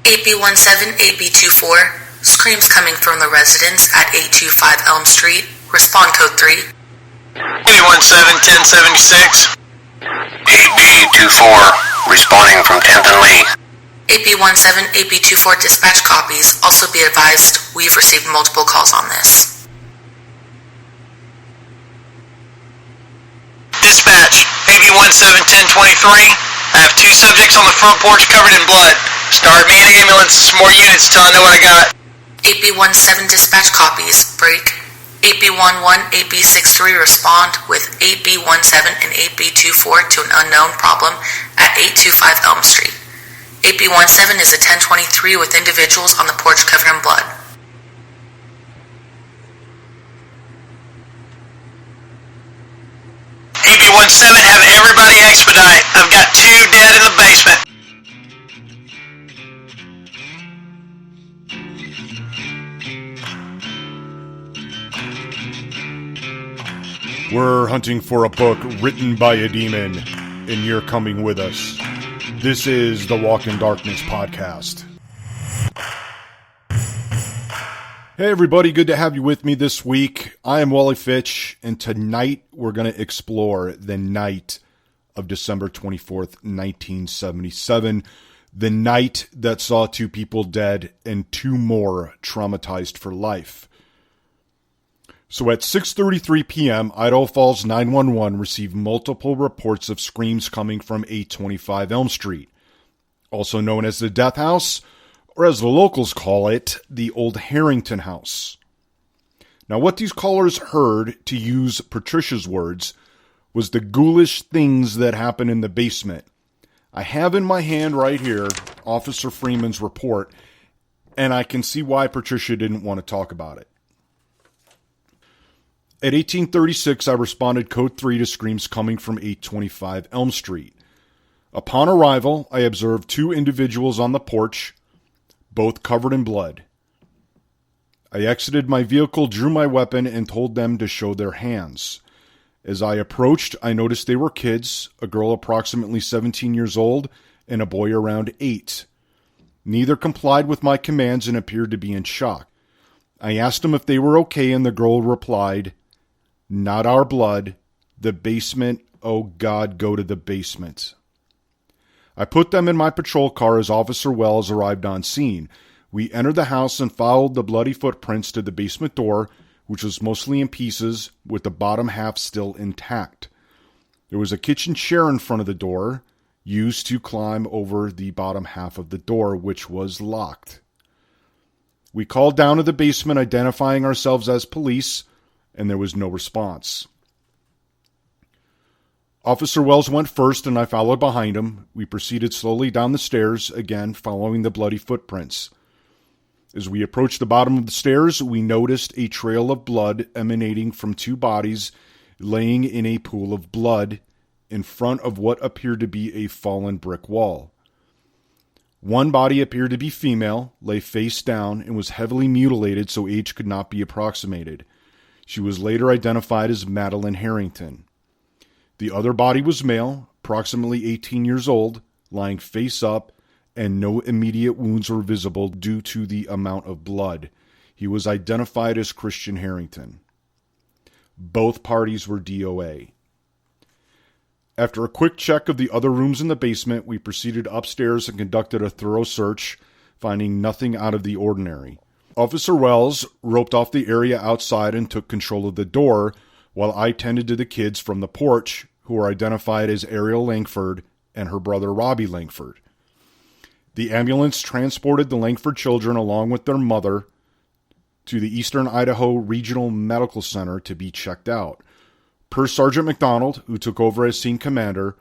AB17, AB24, screams coming from the residence at 825 Elm Street. Respond code 3. AB17, 1076. AB24, responding from 10th and Lee. AB17, AB24 dispatch copies. Also be advised, we've received multiple calls on this. Dispatch, AB17, 1023. I have 2 subjects on the front porch covered in blood. Start me an ambulance, some more units till I know what I got. AB17 dispatch copies. Break. AB11, AB63 respond with AB17 and AB24 to an unknown problem at 825 Elm Street. AB17 is a 1023 with individuals on the porch covered in blood. AB17, have everybody expedite. I've got 2 dead in the basement. We're hunting for a book written by a demon, and you're coming with us. This is the Walk in Darkness podcast. Hey everybody, good to have you with me this week. I am Wally Fitch, and tonight we're going to explore the night of December 24th, 1977. The night that saw 2 people dead and 2 more traumatized for life. So at 6:33 p.m., Idaho Falls 911 received multiple reports of screams coming from 825 Elm Street, also known as the Death House, or as the locals call it, the Old Harrington House. Now what these callers heard, to use Patricia's words, was the ghoulish things that happened in the basement. I have in my hand right here Officer Freeman's report, and I can see why Patricia didn't want to talk about it. At 1836, I responded code 3 to screams coming from 825 Elm Street. Upon arrival, I observed 2 individuals on the porch, both covered in blood. I exited my vehicle, drew my weapon, and told them to show their hands. As I approached, I noticed they were kids, a girl approximately 17 years old, and a boy around 8. Neither complied with my commands and appeared to be in shock. I asked them if they were okay, and the girl replied, "Not our blood. The basement. Oh God, go to the basement." I put them in my patrol car as Officer Wells arrived on scene. We entered the house and followed the bloody footprints to the basement door, which was mostly in pieces, with the bottom half still intact. There was a kitchen chair in front of the door, used to climb over the bottom half of the door, which was locked. We called down to the basement, identifying ourselves as police, and there was no response. Officer Wells went first, and I followed behind him. We proceeded slowly down the stairs, again following the bloody footprints. As we approached the bottom of the stairs, we noticed a trail of blood emanating from 2 bodies laying in a pool of blood in front of what appeared to be a fallen brick wall. One body appeared to be female, lay face down, and was heavily mutilated so age could not be approximated. She was later identified as Madeline Harrington. The other body was male, approximately 18 years old, lying face up, and no immediate wounds were visible due to the amount of blood. He was identified as Christian Harrington. Both parties were DOA. After a quick check of the other rooms in the basement, we proceeded upstairs and conducted a thorough search, finding nothing out of the ordinary. Officer Wells roped off the area outside and took control of the door, while I tended to the kids from the porch, who were identified as Ariel Langford and her brother Robbie Langford. The ambulance transported the Langford children along with their mother to the Eastern Idaho Regional Medical Center to be checked out. Per Sergeant McDonald, who took over as scene commander,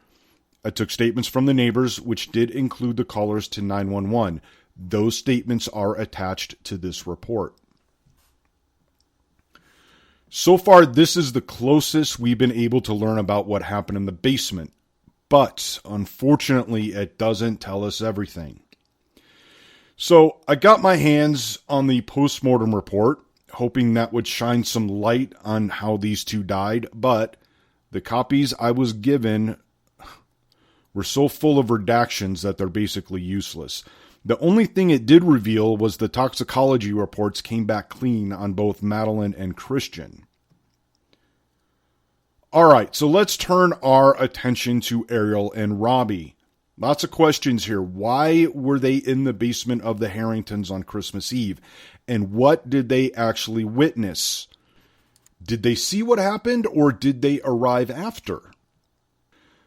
I took statements from the neighbors, which did include the callers to 911. Those statements are attached to this report. So far, this is the closest we've been able to learn about what happened in the basement, but unfortunately, it doesn't tell us everything. So I got my hands on the post-mortem report, hoping that would shine some light on how these 2 died, but the copies I was given were so full of redactions that they're basically useless. The only thing it did reveal was the toxicology reports came back clean on both Madeline and Christian. All right, so let's turn our attention to Ariel and Robbie. Lots of questions here. Why were they in the basement of the Harringtons on Christmas Eve? And what did they actually witness? Did they see what happened, or did they arrive after?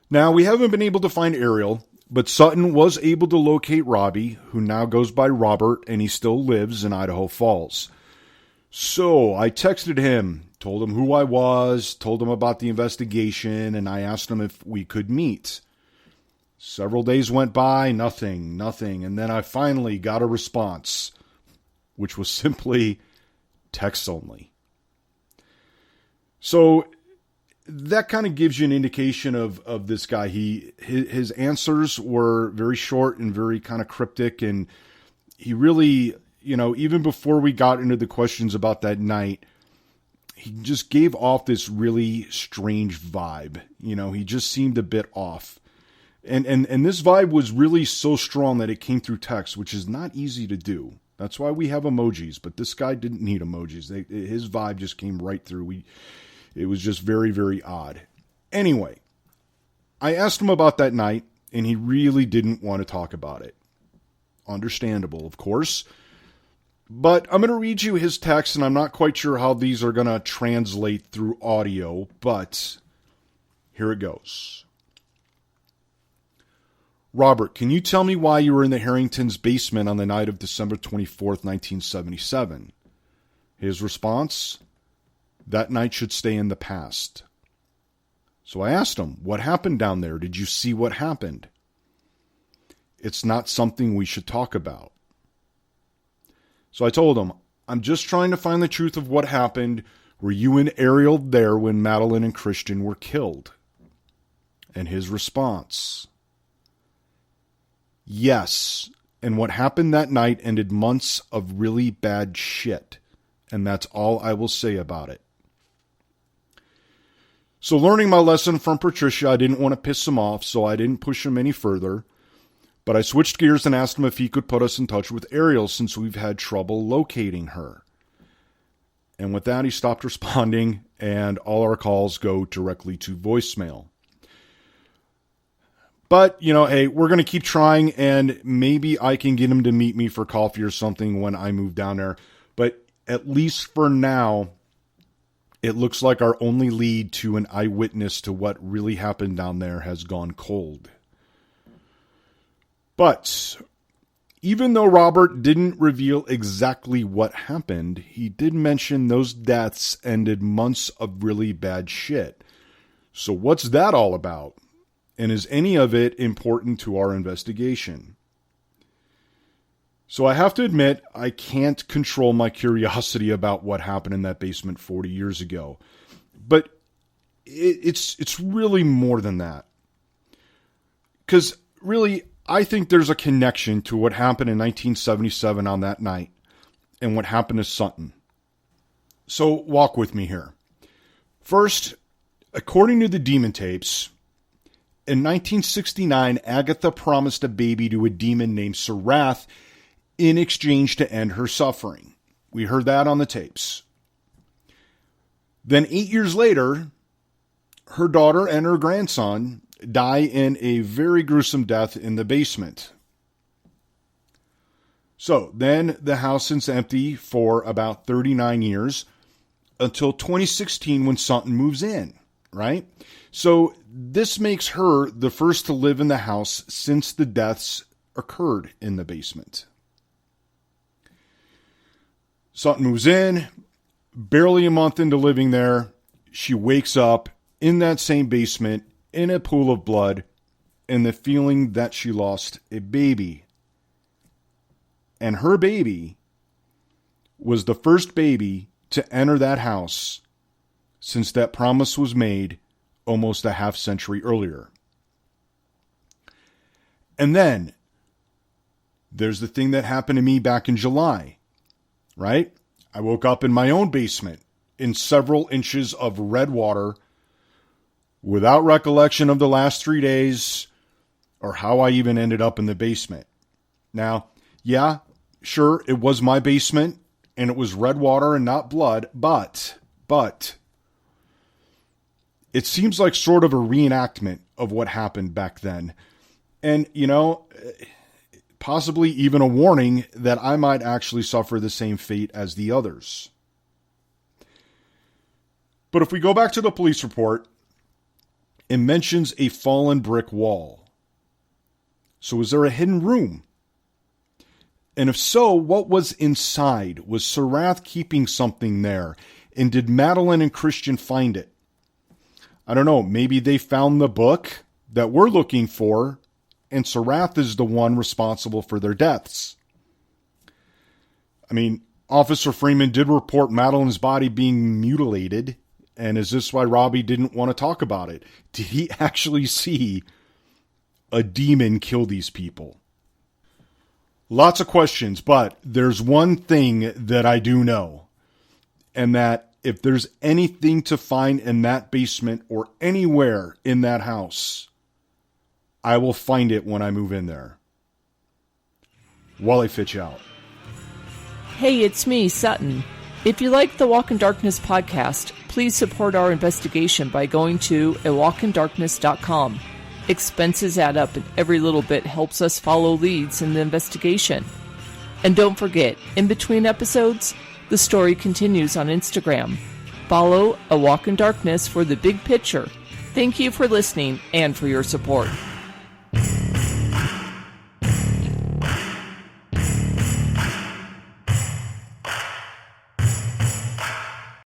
Now, we haven't been able to find Ariel, but Sutton was able to locate Robbie, who now goes by Robert, and he still lives in Idaho Falls. So I texted him, told him who I was, told him about the investigation, and I asked him if we could meet. Several days went by, nothing, and then I finally got a response, which was simply text only. So that kind of gives you an indication of this guy. His answers were very short and very kind of cryptic, and he really, even before we got into the questions about that night, he just gave off this really strange vibe. He just seemed a bit off. And this vibe was really so strong that it came through text, which is not easy to do. That's why we have emojis, but this guy didn't need emojis. His vibe just came right through. It was just very, very odd. Anyway, I asked him about that night, and he really didn't want to talk about it. Understandable, of course. But I'm going to read you his text, and I'm not quite sure how these are going to translate through audio, but here it goes. Robert, can you tell me why you were in the Harringtons' basement on the night of December 24th, 1977? His response, that night should stay in the past. So I asked him, what happened down there? Did you see what happened? It's not something we should talk about. So I told him, I'm just trying to find the truth of what happened. Were you and Ariel there when Madeline and Christian were killed? And his response, yes. And what happened that night ended months of really bad shit. And that's all I will say about it. So learning my lesson from Patricia, I didn't want to piss him off, so I didn't push him any further. But I switched gears and asked him if he could put us in touch with Ariel since we've had trouble locating her. And with that, he stopped responding, and all our calls go directly to voicemail. But, hey, we're going to keep trying, and maybe I can get him to meet me for coffee or something when I move down there. But at least for now, it looks like our only lead to an eyewitness to what really happened down there has gone cold. But even though Robert didn't reveal exactly what happened, he did mention those deaths ended months of really bad shit. So what's that all about? And is any of it important to our investigation? So I have to admit, I can't control my curiosity about what happened in that basement 40 years ago. But it's really more than that. Because really, I think there's a connection to what happened in 1977 on that night and what happened to Sutton. So walk with me here. First, according to the demon tapes, in 1969, Agatha promised a baby to a demon named Surath in exchange to end her suffering. We heard that on the tapes. Then 8 years later, her daughter and her grandson die in a very gruesome death in the basement. So then the house is empty for about 39 years until 2016 when Sutton moves in, right? So this makes her the first to live in the house since the deaths occurred in the basement. Sutton moves in, barely a month into living there, she wakes up in that same basement in a pool of blood and the feeling that she lost a baby. And her baby was the first baby to enter that house since that promise was made almost a half century earlier. And then there's the thing that happened to me back in July, right? I woke up in my own basement in several inches of red water without recollection of the last 3 days or how I even ended up in the basement. Now, Yeah, sure, it was my basement, and it was red water and not blood, but it seems like sort of a reenactment of what happened back then. And, possibly even a warning that I might actually suffer the same fate as the others. But if we go back to the police report, it mentions a fallen brick wall. So is there a hidden room? And if so, what was inside? Was Surath keeping something there? And did Madeline and Christian find it? I don't know, maybe they found the book that we're looking for, and Surath is the one responsible for their deaths. I mean, Officer Freeman did report Madeline's body being mutilated, and is this why Robbie didn't want to talk about it? Did he actually see a demon kill these people? Lots of questions, but there's one thing that I do know, and that if there's anything to find in that basement or anywhere in that house, I will find it when I move in there. Wally Fitch out. Hey, it's me, Sutton. If you like the Walk in Darkness podcast, please support our investigation by going to awalkindarkness.com. Expenses add up, and every little bit helps us follow leads in the investigation. And don't forget, in between episodes, the story continues on Instagram. Follow A Walk in Darkness for the big picture. Thank you for listening and for your support.